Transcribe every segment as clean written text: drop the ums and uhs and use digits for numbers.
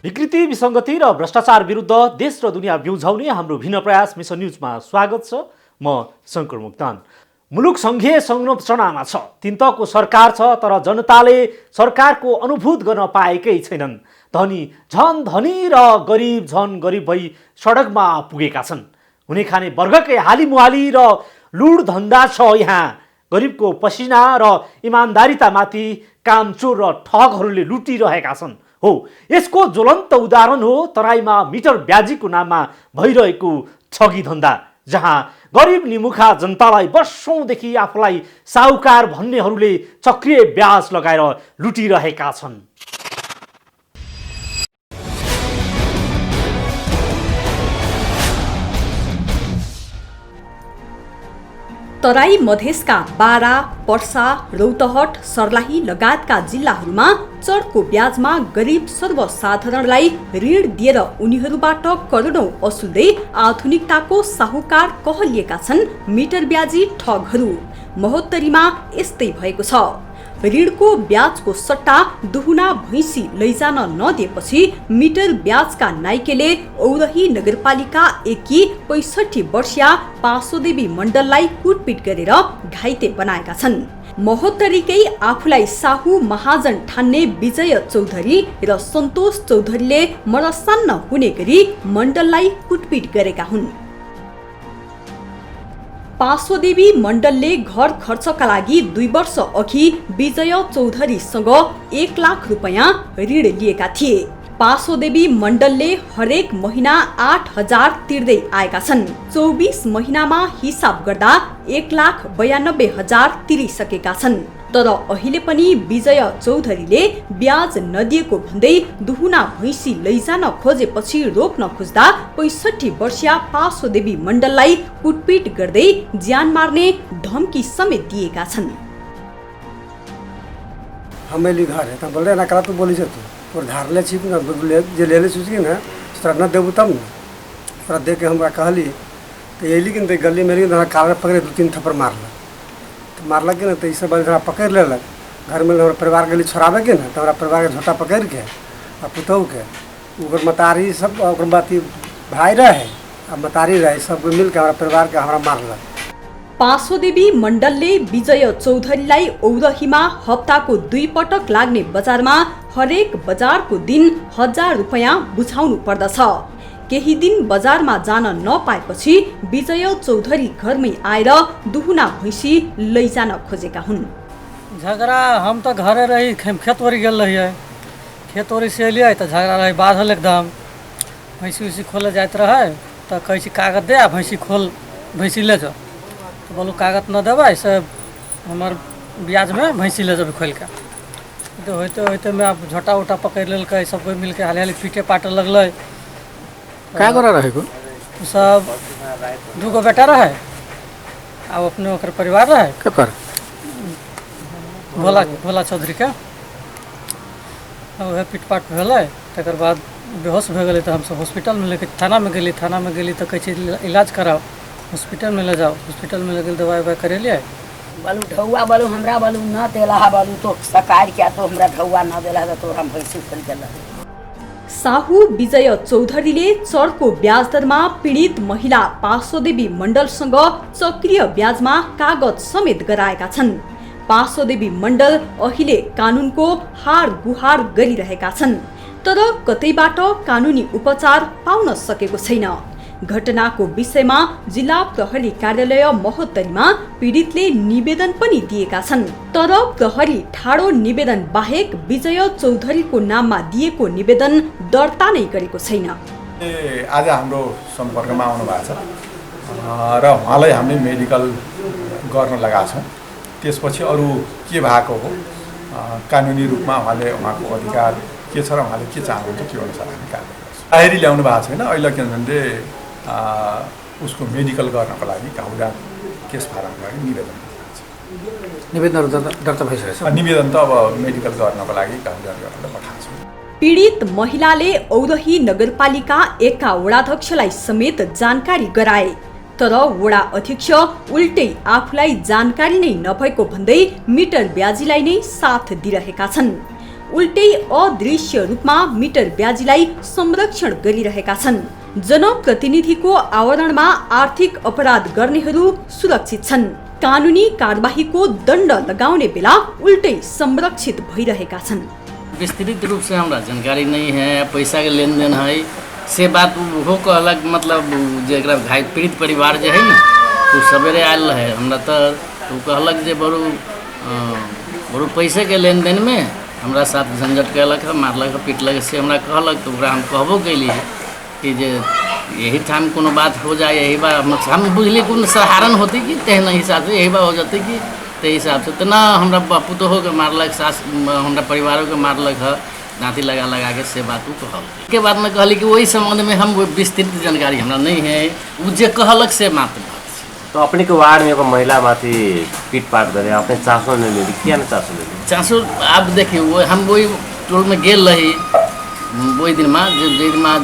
विकृति, विसङ्गति र भ्रष्टाचार विरुद्ध देश र दुनियाँ बिउझाउने हाम्रो भिन्न प्रयास मिसन न्युजमा स्वागत छ। म शङ्कर मुक्तान। मुलुक सङ्घीय संरचनामा छ, तीन तहको सरकार छ, तर जनताले सरकारको अनुभूत गर्न पाएकै छैनन्। धनी झन धनी र गरिब झन गरिब भई सडकमा पुगेका छन्। हुने खाने वर्गकै हालिमुहाली र लुड धन्दा छ यहाँ। गरिबको पसिना र इमान्दारितामाथि कामचोर र ठगहरूले लुटिरहेका छन्। हो, यसको ज्वलन्त उदाहरण हो तराईमा मिटर ब्याजीको नाममा भइरहेको ठगी धन्दा, जहाँ गरिब निमुखा जनतालाई वर्षौंदेखि आफूलाई साहुकार भन्नेहरूले चक्रिय ब्याज लगाएर लुटिरहेका छन्। तराई मधेसका बारा, पर्सा, रौतहट, सर्लाही लगायतका जिल्लाहरूमा चर्को ब्याजमा गरिब सर्वसाधारणलाई ऋण दिएर उनीहरूबाट करोडौं असुल्दै आधुनिकताको साहुकार कहलिएका छन् मिटर ब्याजी ठगहरू। महोत्तरीमा यस्तै भएको छ। ऋणको ब्याजको सट्टा दुहुना भैँसी लैजान नदिएपछि मिटर ब्याजका नाइकेले औरही नगरपालिका एकी 65 वर्षीया पासोदेवी मण्डललाई कुटपिट गरेर घाइते बनाएका छन्। महोत्तरीकै आफूलाई साहु महाजन ठान्ने विजय चौधरी र सन्तोष चौधरीले मरसान्न हुने गरी मण्डललाई कुटपिट गरेका हुन्। पासोदेवी मण्डलले घर खर्चका लागि 2 वर्ष अघि विजय चौधरीसँग 1 लाख रुपैयाँ ऋण लिएका थिए। पासोदेवी मण्डलले हरेक महिना 8,000 तिर्दै आएका छन्। 24 महिनामा हिसाब गर्दा 1,92,000 तिरिसकेका छन्। तर अहिले पनि विजय चौधरीले ब्याज नदिएको भन्दै दुहुना भैँसी लैजान खोजेपछि रोक्न खोज्दा 65 वर्षीया पासोदेवी मण्डललाई कुटपिट गर्दै ज्यान मार्ने धम्की समेत दिएका छन्। हमेली घर है त बोले ना करा तो बोली छ और धार ले छिप न जे ले सुझी ना तोरा न देबू तब न तोरा दे के हमरा कहली तो यही लेकिन ते गली मेरी कागज पकड़े 2-3 थप्पड़ मारला के ना तो इसे बल पकड़ लेलक। घर में हमारे परिवार के लिए छोड़ावे के ना तो हमारा परिवार के झोटा पकड़ के और पुतहू के उगर मतारी सब और बाती भाई रहे और मतारी रहे सबको मिल के हमारा परिवार के हमारा मारलक। पासोदेवी मण्डलले विजय चौधरीलाई औरहीमा हप्ताको 2 पटक लाग्ने बजारमा हरेक बजारको दिन 1000 रुपैयाँ बुझाउनु पर्दछ। केही दिन बजारमा जान नपाएपछि विजय चौधरी घरमै आएर दुहुना भैँसी लैजान खोजेका हुन्। झगड़ा हम तो घरे रही खेतवरी गेल रही खेतवरी से एलिए तो झगड़ा रही बाधल एकदम। भैंसी वैसी खोले जाते रहे तो कहै कागज दे भैंसी खोल भैंसी ले जाओ तो बोलू कागज न देवे से हमार ब्याज में भैंसी ले जाबे खोल के। तो होते होते में अब झोटा उटा पकड़ लेलकै सब कोई मिलके हाली हाली पीटे पाटे लगल। क्या कर रहेको सब 2 बेटा रहे अब अपने ओकर परिवार रहे केकर भोला चौधरी के वह पीटपाट भेलै। तकर बाद बेहोश भे गेलै तो हम सब हॉस्पिटल में लेके थाना में गेली तो कहै इलाज कराओ हॉस्पिटल में ले जाओ। हॉस्पिटल में ले गेल दवाई उवाई करेलिए बालू ढौआ बालू हमरा बालू न देला बालू तो सरकार क्या तो हमरा ढौआ न देला तो हम भैंसी खोल देला। साहु विजय चौधरीले चर्को ब्याज दरमा पीडित महिला पासोदेवी मण्डलसँग चक्रिय ब्याजमा कागज समेत गराएका छन्। पासोदेवी मण्डल अहिले कानुनको हार गुहार गरिरहेका छन्, तर कतैबाट कानुनी उपचार पाउन सकेको छैन। घटनाको विषयमा जिल्ला प्रहरी कार्यालय महोत्तरीमा पीडितले निवेदन पनि दिएका छन्, तर प्रहरी ठाडो निवेदन बाहेक विजय चौधरीको नाममा दिएको निवेदन दर्ता नै गरेको छैन। आज हाम्रो सम्पर्कमा आउनु भएको छ र उहाँलाई हामीले मेडिकल गर्न लगाएको छौँ। त्यसपछि अरू के भएको हो कानुनी रूपमा उहाँको अधिकार के छ र उहाँले के चाहनुहुन्छ त्यो अनुसार हामी कारबाही गर्छौँ। बाहिरी ल्याउनु भएको छैन। अहिले के भन्दै उसको मेडिकल गर्नको लागि काउडा केस फारमको लागि निवेदन दर्ता भइसकेछ। निवेदन त अब मेडिकल गर्नको लागि काउडा गरेर पठाएको छु। पीडित महिलाले औरही नगरपालिका 1 का वडाध्यक्षलाई समेत जानकारी गराए, तर वडा अध्यक्ष उल्टै आफूलाई जानकारी नै नभएको भन्दै मिटर ब्याजीलाई नै साथ दिइरहेका छन्। उल्टै अदृश्य रूपमा मिटर ब्याजीलाई संरक्षण गरिरहेका छन्। जनप्रतिनिधिको आवरणमा आर्थिक अपराध गर्नेहरू सुरक्षित छन्। कानुनी कारबाहीको दण्ड लगाउने बेला उल्टै संरक्षित भइरहेका छन्। विस्तृत रूप से हमरा जानकारी नहीं है, पैसा के लेन देन है से बात हो कहलक, मतलब जरा घायल पीड़ित परिवार जो है ना तो सवेरे आयल रहे हमरा तो कहलक जे बड़ू पैसे के लेन देन में हमरा साथ झंझट कलक है, मारलक है, पीटलक से हमरा कहलक। तो हम कहबो कैली कि जे यही टाइम कोनो बात हो जाए, यही बात हम बुझली कोनो सहारण होती कि तेहन हिसाब से यही बात हो जाती कि ते हिसाब से तो ना हमरा पुतोहो के मारलक, सास हमरा परिवारों के मारलक है, दाँती लगा लगा के से बात उ कहल। के बाद में कहली कि वही संबंध में हम विस्तृत जानकारी हमरा नहीं है, उ जे कहलक से मात्र बात। तो अपने के वार्ड में एगो महिला माथि पीटपाट करे, अपने चासो नहीं लेली, क्या ना चासो लेली? चासो आप देखिए वो हम वही टोल में गेल रही वही दिन में जे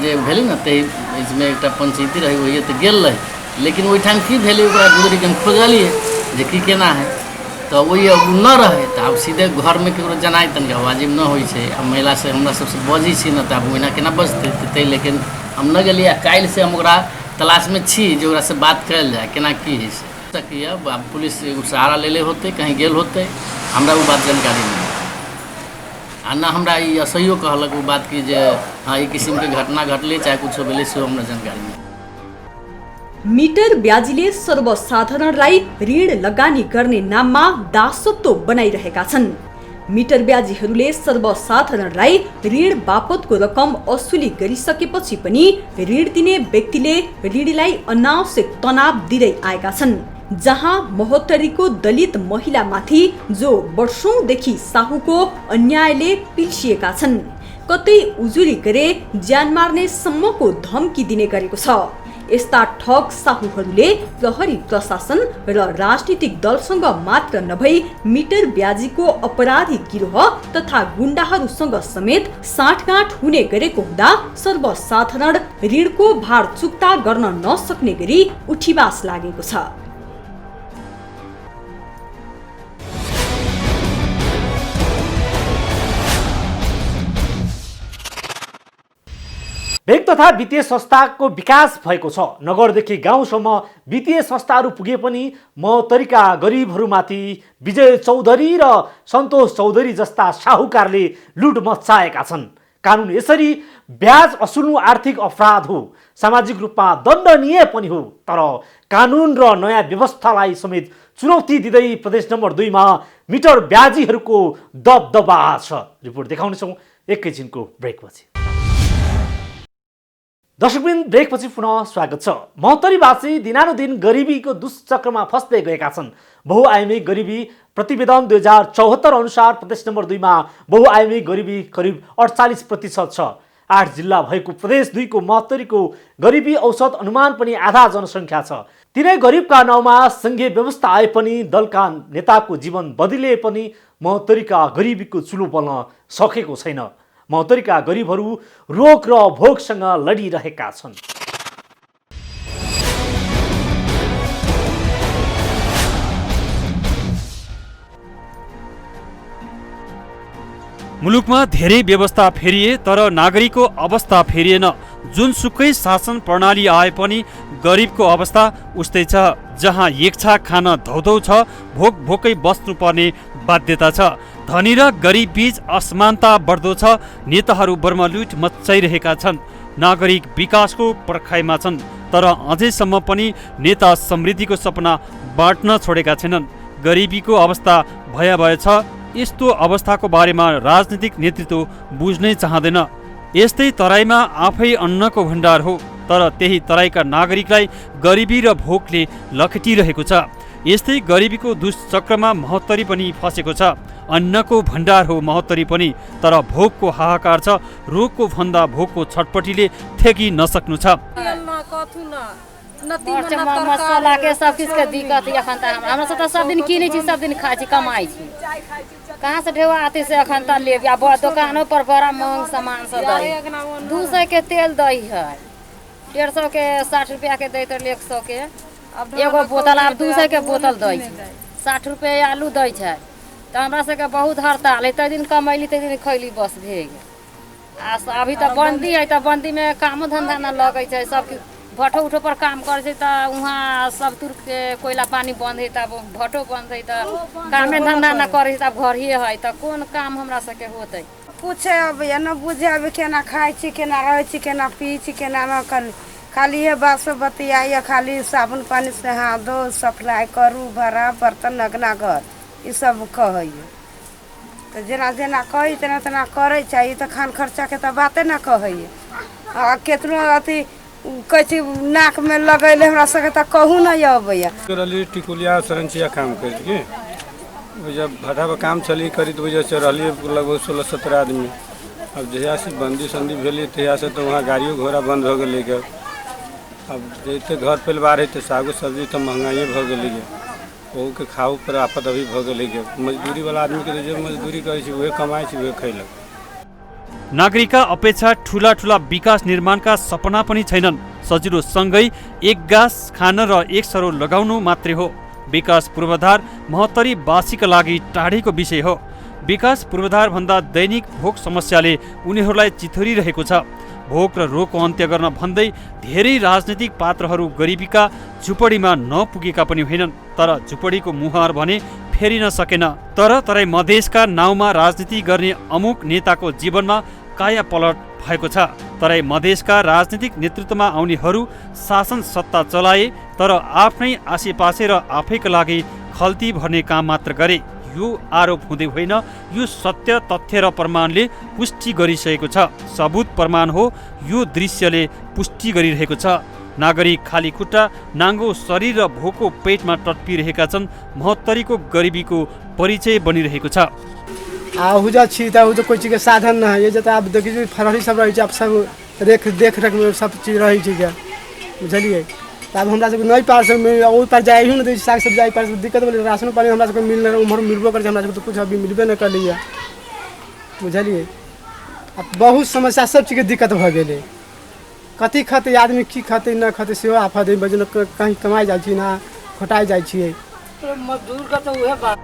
जे भेली ना ते इसमें एक पंचायती रही वही तो गेल रही, लेकिन वही टाइम की भेली ओकरा गुजरी के हम खोजलिए जे की केना है तो वही न रहे तो अब सीधे घर में केकरो जनाई तनिक वाजिब न होइ छै। अब महिला से हमरा सबसे बजी छी न तो अब ओहिना केना बजते, लेकिन हम न गेलिए। काल्हि से हम ओकरा तलाश में छी जे ओकरा से बात करल जाए केना की है से कि अब पुलिस एगो सहारा लेले होते, कहीं गेल होते, हमरा वो बात जानकारी नहीं आ ना हमरा ई असहियो कहलक वो बात की जे हाँ ई किस्म के घटना घटले चाहे कुछ भेले से हमरा जानकारी नहीं। मिटर ब्याजीले सर्वसाधारणलाई ऋण लगानी गर्ने नाममा दासत्व बनाइरहेका छन्। मिटर ब्याजीहरूले सर्वसाधारणलाई ऋण बापतको रकम असुली गरिसकेपछि पनि ऋण दिने व्यक्तिले ऋणीलाई अनावश्यक तनाव दिँदै आएका छन्। जहाँ महोत्तरीको दलित महिलामाथि जो वर्षौंदेखि साहुको अन्यायले पिल्सिएका छन्, कतै उजुरी गरे ज्यान मार्ने सम्मको धम्की दिने गरेको छ। यस्ता ठग साहुहरूले प्रहरी प्रशासन र राजनीतिक दलसँग मात्र नभई मिटर ब्याजीको अपराधी गिरोह तथा गुण्डाहरूसँग समेत साँठगाँठ हुने गरेको हुँदा सर्वसाधारण ऋणको भार चुक्ता गर्न नसक्ने गरी उठिवास लागेको छ। बैंक तथा वित्तीय संस्थाको विकास भएको छ। नगरदेखि गाउँसम्म वित्तीय संस्थाहरू पुगे पनि महोत्तरीका गरिबहरूमाथि विजय चौधरी र सन्तोष चौधरी जस्ता साहुकारले लुट मचाएका छन्। कानुन यसरी ब्याज असुल्नु आर्थिक अपराध हो, सामाजिक रूपमा दण्डनीय पनि हो, तर कानुन र नयाँ व्यवस्थालाई समेत चुनौती दिँदै प्रदेश नम्बर 2 मा मिटर ब्याजीहरूको दबदबा छ। रिपोर्ट देखाउनेछौँ एकैछिनको ब्रेकपछि। दर्शकबिन ब्रेकपछि पुनः स्वागत छ। महोत्तरीवासी दिनानुदिन गरिबीको दुष्चक्रमा फस्दै गएका छन्। बहुआयामी गरिबी प्रतिवेदन 2074 अनुसार प्रदेश नम्बर 2 मा बहुआयामी गरिबी करिब 48% छ। 8 जिल्ला भएको प्रदेश 2 को महोत्तरीको गरिबी औसत अनुमान पनि आधा जनसङ्ख्या छ। तिनै गरिबका नाउँमा सङ्घीय व्यवस्था आए पनि दलका नेताको जीवन बदलिए पनि महोत्तरीका गरिबीको चुलो बल्न सकेको छैन। महोत्तरीका गरिबहरू रोग र भोकसँग लडिरहेका छन्। मुलुकमा धेरै व्यवस्था फेरिए तर नागरिकको अवस्था फेरिएन। जुनसुकै शासन प्रणाली आए पनि गरिबको अवस्था उस्तै छ। जहाँ एक छाक खान धौधौ छ, भोक भोकै बस्नुपर्ने बाध्यता छ। धनी र गरिब बीच असमानता बढ्दो छ। नेताहरू बर्मलुट मचाइरहेका छन्। नागरिक विकासको पर्खाइमा छन्, तर अझैसम्म पनि नेता समृद्धिको सपना बाँट्न छोडेका छैनन्। गरिबीको अवस्था भयावह छ। यस्तो अवस्थाको बारेमा राजनीतिक नेतृत्व बुझ्नै चाहँदैन। यस्तै तराईमा आफै अन्नको भण्डार हो, तर त्यही तराईका नागरिकलाई गरिबी र भोकले लखेटिरहेको छ। यस्तै गरिबीको दुष्चक्रमा महोत्तरी पनि फसेको छ। अन्नको भण्डार हो महोत्तरी पनि, तर भोकको हाहाकार छ। रोगको भन्दा भोकको छटपटीले ठेकी नसक्नु छ। मसला के सब चीज के दिक्कत है। अखन तक हमरा सब सब दिन किनै छी, सब दिन खाइ छी, कमाइ छी। कहाँ से ढेवा आते से अखन तक ले या दुकानों पर बड़ा महंग सामान सब दही। 200 के तेल दही है, 150 के 60 रुपया के दैत 100 के एगो बोतल। अब 200 के बोतल दही छै, 60 रुपया आलू दै छै, तो हमरा सबके बहुत हड़ताल है, तै दिन कमैली तै दिन खैली बस भे गेल। आ अभी तो बंदी है, तो बंदी में काम धंधा न लगे छै, सब भट्ठो उठो पर काम करे छै, तो वहाँ सब तुर के कोयला पानी बंद है, तब भट्ठो बंद है, तो कामे धंधा न करे तब घर ही है, तो कौन काम हमरा सबके होते। कुछ अब न बुझे अब केना खाइ छी, केना रहै छी, केना पी छी, केना न करी, खाली ये बात से बतियाइए, खाली साबुन पानी से हाथ धो, सफाई करू, भरा बर्तन अगना घर, ये सब कहैए। तो जेना जेना कही तेना तेना करे चाहिए, तो खान खर्चा के तो बाते ना कहैए। आ केतनो अथी कहै छी नाक में लगैले हमरा सबके तो कहू नहीं अबैया। रहली टिकुलिया सरंचिया काम कर के जब भट्ठा पर काम चली करी तो वजह से रहली लगभग 16-17 आदमी। अब जहिया से बंदी संदी भेली तहिया से तो वहाँ गाड़ियों घोड़ा बंद हो गए के। अब जैसे घर परिवार है तो सागो सब्जी तो महंगाई भ गई के, वहू के खाऊ पर आफत अभी भ गई के। मजदूरी वाला आदमी के जो मजदूरी करे छी वही कमाई छी वही खैलक। नागरिकका अपेक्षा ठूला ठूला विकास निर्माणका सपना पनि छैनन्। सजिलो सँगै एक गाँस खान र एक सरो लगाउनु मात्रै हो। विकास पूर्वाधार महोत्तरीवासीका लागि टाढीको विषय हो। विकास पूर्वाधार भन्दा दैनिक भोक समस्याले उनीहरूलाई चिथोरिरहेको छ। भोक र रोगको अन्त्य गर्न भन्दै धेरै राजनीतिक पात्रहरू गरिबीका झुपडीमा नपुगेका पनि होइनन्, तर झुपडीको मुहार भने फेरिन सकेन। तराई मधेसका नाउँमा राजनीति गर्ने अमुक नेताको जीवनमा काया पलट भएको छ। तराई मधेसका राजनीतिक नेतृत्वमा आउनेहरू शासन सत्ता चलाए, तर आफ्नै आसेपासे र आफैका लागि खल्ती भर्ने काम मात्र गरे। यो आरोप हुँदै होइन, यो सत्य तथ्य र प्रमाणले पुष्टि गरिसकेको छ। सबुत प्रमाण हो, यो दृश्यले पुष्टि गरिरहेको छ। नागरिक खाली खुट्टा नाङ्गो शरीर र भोको पेटमा टट्पिरहेका छन्। महोत्तरीको गरिबीको परिचय बनिरहेको छ। हुजा छी त कोई चीज के साधन न है, ये जता आप देखिए फरहरी सब रही आप सब देख रेख में सब चीज रही छी क्या बुझलिए। तब हमरा सब नहीं पास में ओइ पर जाए ही न साग सब जाए पर दिक्कत बोले राशन पानी हमरा सब मिल उमर मिलबो कर हमरा सब तो कुछ अभी मिलबे न कर लिया बुझलिए। अब बहुत समस्या सब चीज के दिक्कत भ गेले। कथी खते आदमी की खते न खते सेहो आफत बजन कहीं कमाई जाइ छी ना खोटाई जाइ छी। मजदूर का तो उहे बात।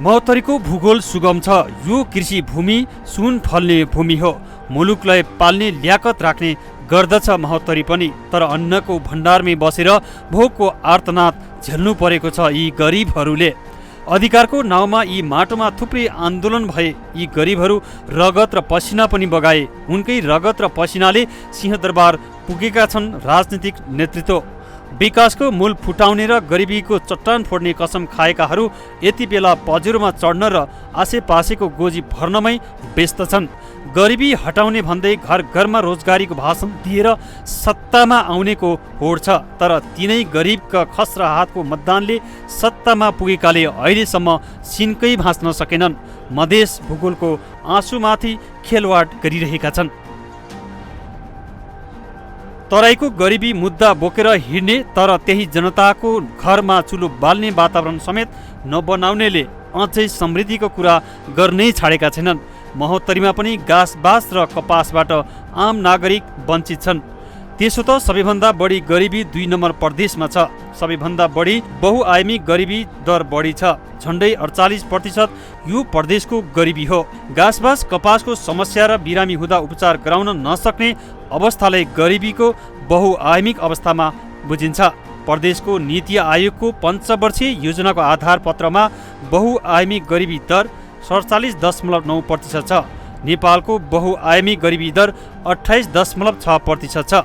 महोत्तरीको भूगोल सुगम छ। यो कृषि भूमि सुन फल्ने भूमि हो। मुलुकलाई पाल्ने ल्याकत राख्ने गर्दछ महोत्तरी पनि, तर अन्नको भण्डारमै बसेर भोकको आर्तनाद झेल्नु परेको छ यी गरिबहरूले। अधिकारको नाउँमा यी माटोमा थुप्रै आन्दोलन भए। यी गरिबहरू रगत र पसिना पनि बगाए। उनकै रगत र पसिनाले सिंहदरबार पुगेका छन् राजनीतिक नेतृत्व। विकासको मूल फुटाउने र गरिबीको चट्टान फोड्ने कसम खाएकाहरू यति बेला पजुरोमा चढ्न र आसेपासेको गोजी भर्नमै व्यस्त छन्। गरिबी हटाउने भन्दै घर घरमा रोजगारीको भाषण दिएर सत्तामा आउनेको होड छ, तर तिनै गरिबका खस्रा हातको मतदानले सत्तामा पुगेकाले अहिलेसम्म सिनकै भाँच्न सकेनन्। मधेस भूगोलको आँसुमाथि खेलवाड गरिरहेका छन्। तराईको गरिबी मुद्दा बोकेर हिँड्ने, तर त्यही जनताको घरमा चुलो बाल्ने वातावरण समेत नबनाउनेले अझै समृद्धिको कुरा गर्नै छाडेका छैनन्। महोत्तरीमा पनि घाँसबास र कपासबाट आम नागरिक वञ्चित छन्। त्यसो त सबैभन्दा बढी गरिबी 2 नम्बर प्रदेशमा छ। सबैभन्दा बढी बहुआयामी गरिबी दर बढी छ, झन्डै 48% यो प्रदेशको गरिबी हो। घाँसबास कपासको समस्या र बिरामी हुँदा उपचार गराउन नसक्ने अवस्थालाई गरिबीको बहुआयामिक अवस्थामा बुझिन्छ। प्रदेशको नीति आयोगको पञ्चवर्षीय योजनाको आधार पत्रमा बहुआयामी गरिबी दर 47.9% छ। नेपालको बहुआयामी गरिबी दर 28.6% छ।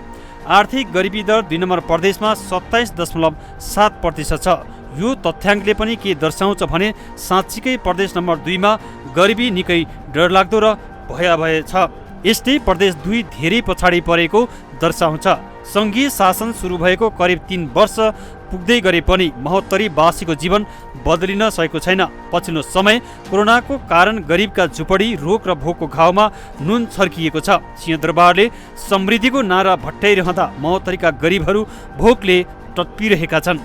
आर्थिक गरिबी दर 2 नम्बर प्रदेशमा 27.7% छ। यो तथ्याङ्कले पनि के दर्शाउँछ भने साँच्चीकै प्रदेश नम्बर 2 मा गरिबी निकै डरलाग्दो र भयावह छ। यस्तै प्रदेश 2 धेरै पछाडि परेको दर्शाउँछ। सङ्घीय शासन सुरु भएको करिब 3 वर्ष पुग्दै गरे पनि महोत्तरीवासीको जीवन बदलिन सकेको छैन। पछिल्लो समय कोरोनाको कारण गरिबका झुपडी रोग र भोकको घाउमा नुन छर्किएको छ। सिंहदरबारले समृद्धिको नारा भट्टाइरहँदा महोत्तरीका गरिबहरू भोकले टट्पिरहेका छन्।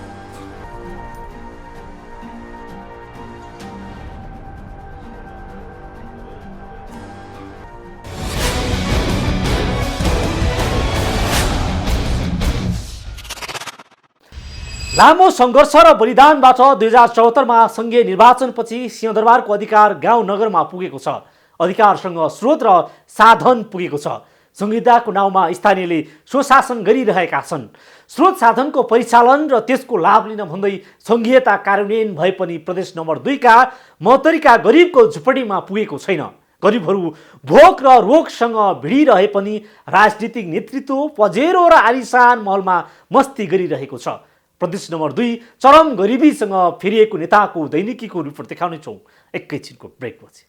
लामो सङ्घर्ष र बलिदानबाट 2074मा सङ्घीय निर्वाचनपछि सिंहदरबारको अधिकार गाउँ नगरमा पुगेको छ। अधिकारसँग स्रोत र साधन पुगेको छ। संहिताको नाउँमा स्थानीयले स्वशासन गरिरहेका छन्। स्रोत साधनको परिचालन र त्यसको लाभ लिन भन्दै सङ्घीयता कार्यान्वयन भए पनि प्रदेश नम्बर 2 का महोत्तरीका गरिबको झुपडीमा पुगेको छैन। गरिबहरू भोक र रोगसँग भिडिरहे पनि राजनीतिक नेतृत्व पजेरो र आलिशान महलमा मस्ती गरिरहेको छ। प्रदेश नम्बर 2 चरम गरिबीसँग फेरिएको नेताको दैनिकीको रिपोर्ट देखाउनेछौँ एकैछिनको ब्रेकपछि।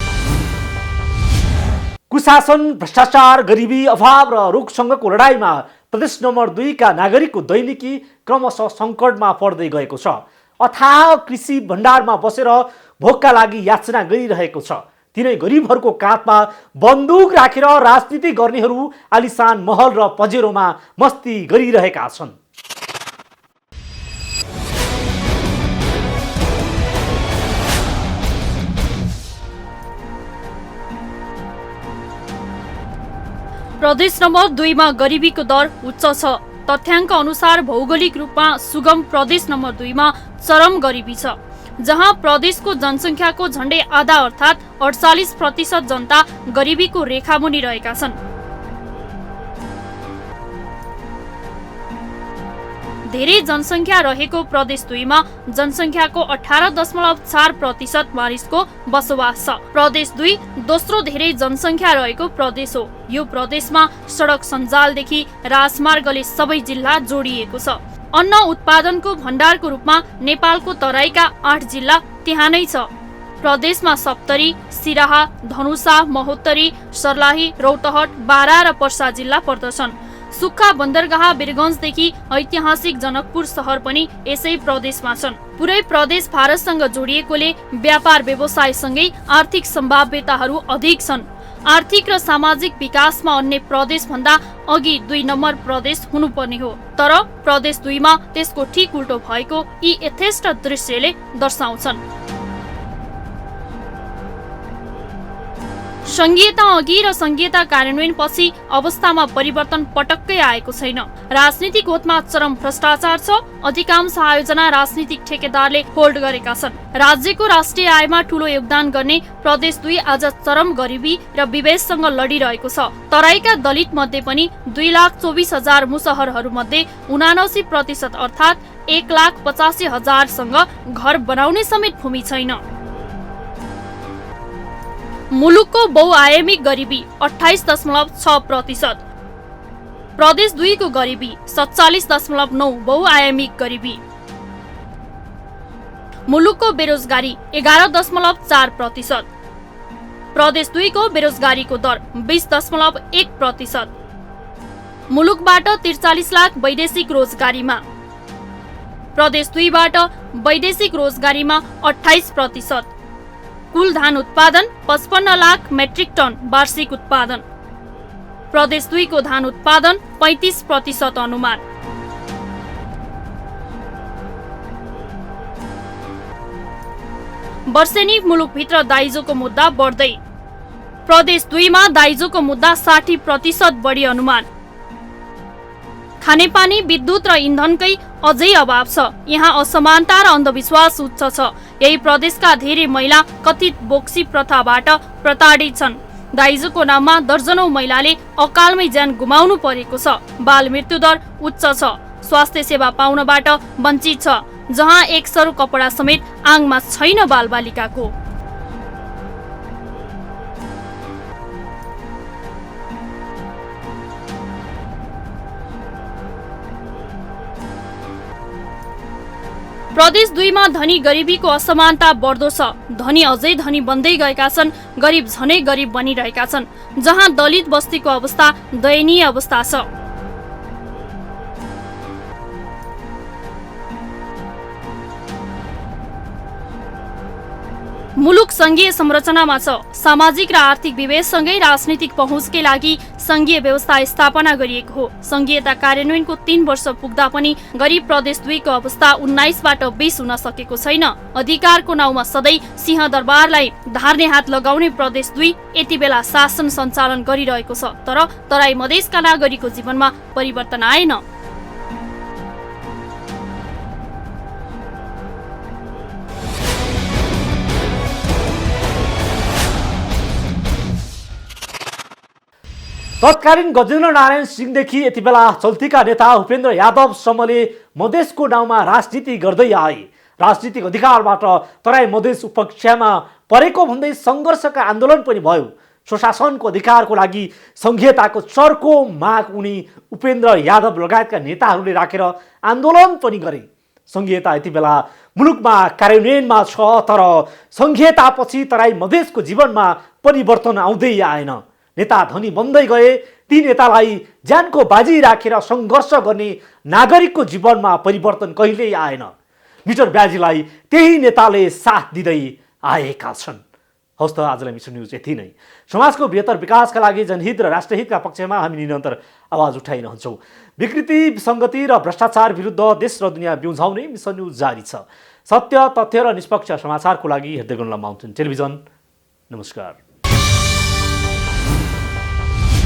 कुशासन, भ्रष्टाचार, गरिबी, अभाव र रोगसँगको लडाईँमा प्रदेश नम्बर 2 का नागरिकको दैनिकी क्रमशः सङ्कटमा पर्दै गएको छ। अथाह कृषि भण्डारमा बसेर भोकका लागि याचना गरिरहेको छ। तिनै गरिबहरूको काँधमा बन्दुक राखेर राजनीति गर्नेहरू आलिशान महल र पजेरोमा मस्ती गरिरहेका छन्। प्रदेश नम्बर 2 मा गरिबीको दर उच्च छ। तथ्याङ्क अनुसार भौगोलिक रूपमा सुगम प्रदेश नम्बर 2 मा चरम गरिबी छ, जहाँ प्रदेशको जनसङ्ख्याको झण्डै आधा अर्थात् 48% जनता गरिबीको रेखामुनि रहेका छन्। धेरै जनसङ्ख्या रहेको प्रदेश 2 मा जनसङ्ख्याको 18.4% मानिसको बसोबास छ। प्रदेश 2 दोस्रो धेरै जनसङ्ख्या रहेको प्रदेश हो। यो प्रदेशमा सडक सञ्जालदेखि राजमार्गले सबै जिल्ला जोडिएको छ। अन्न उत्पादनको भण्डारको रूपमा नेपालको तराईका 8 जिल्ला त्यहाँ नै छ। प्रदेशमा सप्तरी, सिराहा, धनुषा, महोत्तरी, सर्लाही, रौतहट, बारा र पर्सा जिल्ला पर्दछन्। सुक्खा बन्दरगाह वीरगञ्जदेखि ऐतिहासिक जनकपुर सहर पनि यसै प्रदेशमा छन्। पुरै प्रदेश भारतसँग जोडिएकोले व्यापार व्यवसायसँगै आर्थिक सम्भाव्यताहरू अधिक छन्। आर्थिक र सामाजिक विकासमा अन्य प्रदेश भन्दा अघि 2 नम्बर प्रदेश हुनुपर्ने हो, तर प्रदेश 2 मा त्यसको ठीक उल्टो भएको यी यथेष्ट दृश्यले दर्शाउँछन्। संघीयता अघि र संघीयता कार्यान्वयन पछि अवस्थामा परिवर्तन पटक्कै आएको छैन। राजनीतिक ओतमा चरम भ्रष्टाचार छ। अधिकांश आयोजना राजनीतिक ठेकेदारले होल्ड गरेका छन्। राज्यको राष्ट्रिय आयमा ठूलो योगदान गर्ने प्रदेश 2 आज चरम गरिबी र विवेशसँग लडिरहेको छ। तराईका दलित मध्ये पनि 2,24,000 मुसहरहरू मध्ये 79% अर्थात् 1,85,000 सँग घर बनाउने समेत भूमि छैन। मुलुकको बहुआयामिक गरिबी 28.6%। प्रदेश 2 को गरिबी 47.9 बहुआयामिक गरिबी। मुलुकको बेरोजगारी 11.4%। प्रदेश 2 को बेरोजगारीको दर 20.1%। मुलुकबाट 43 लाख वैदेशिक रोजगारीमा। प्रदेश 2 बाट वैदेशिक रोजगारीमा 28%। कुल धान उत्पादन 55 लाख मेट्रिक टन वार्षिक उत्पादन। प्रदेश 2 को धान उत्पादन 35% अनुमान। वर्षेनी मुलुकभित्र दाइजोको मुद्दा बढ्दै। प्रदेश 2 मा दाइजोको मुद्दा 60% बढी अनुमान। खानेपानी, विद्युत र इन्धनकै अझै अभाव छ। यहाँ असमानता र अन्धविश्वास उच्च छ। यही प्रदेशका धेरै महिला कथित बोक्सी प्रथाबाट प्रताडित छन्। दाइजोको नाममा दर्जनौं महिलाले अकालमै ज्यान गुमाउनु परेको छ। बाल मृत्युदर उच्च छ। स्वास्थ्य सेवा पाउनबाट वञ्चित छ, जहाँ एक सरो कपडा समेत आङमा छैन बालबालिकाको। प्रदेश 2 मा धनी गरिबीको असमानता बढ्दो छ। धनी अझै धनी बन्दै गएका छन्, गरिब झनै गरिब बनिरहेका छन्, जहाँ दलित बस्तीको अवस्था दयनीय अवस्था छ। मुलुक संघीय संरचनामा छ। सामाजिक र आर्थिक विवेशसँगै राजनीतिक पहुँचकै लागि संघीय व्यवस्था स्थापना गरिएको हो। संघीयता कार्यान्वयनको 3 वर्ष पुग्दा पनि गरिब प्रदेश 2 को अवस्था 19 बाट 20 हुन सकेको छैन। अधिकारको नाउँमा सधैँ सिंहदरबारलाई धार्ने हात लगाउने प्रदेश 2 यति बेला शासन सञ्चालन गरिरहेको छ, तर तराई मधेसका नागरिकको जीवनमा परिवर्तन आएन। तत्कालीन गजेन्द्र नारायण सिंहदेखि यति बेला चल्तीका नेता उपेन्द्र यादवसम्मले मधेसको नाउँमा राजनीति गर्दै आए। राजनीतिक अधिकारबाट तराई मधेस उपकक्षामा परेको भन्दै सङ्घर्षका आन्दोलन पनि भयो। स्वशासनको अधिकारको लागि सङ्घीयताको चर्को माग उनी उपेन्द्र यादव लगायतका नेताहरूले राखेर आन्दोलन पनि गरे। सङ्घीयता यति बेला मुलुकमा कार्यान्वयनमा छ, तर सङ्घीयतापछि तराई मधेसको जीवनमा परिवर्तन आउँदै आएन। नेता धनी बन्दै गए। ती नेतालाई ज्यानको बाजी राखेर सङ्घर्ष गर्ने नागरिकको जीवनमा परिवर्तन कहिल्यै आएन। मिटर ब्याजीलाई त्यही नेताले साथ दिँदै आएका छन्। हवस् त आजलाई मिसन न्युज यति नै। समाजको बृहत्तर विकासका लागि जनहित र राष्ट्रहितका पक्षमा हामी निरन्तर आवाज उठाइरहन्छौँ। विकृति, विसङ्गति र भ्रष्टाचार विरुद्ध देश र दुनियाँ बिउझाउने मिसन न्युज जारी छ। सत्य, तथ्य र निष्पक्ष समाचारको लागि हेर्दै गर्नुहोला माउन्टेन टेलिभिजन। नमस्कार।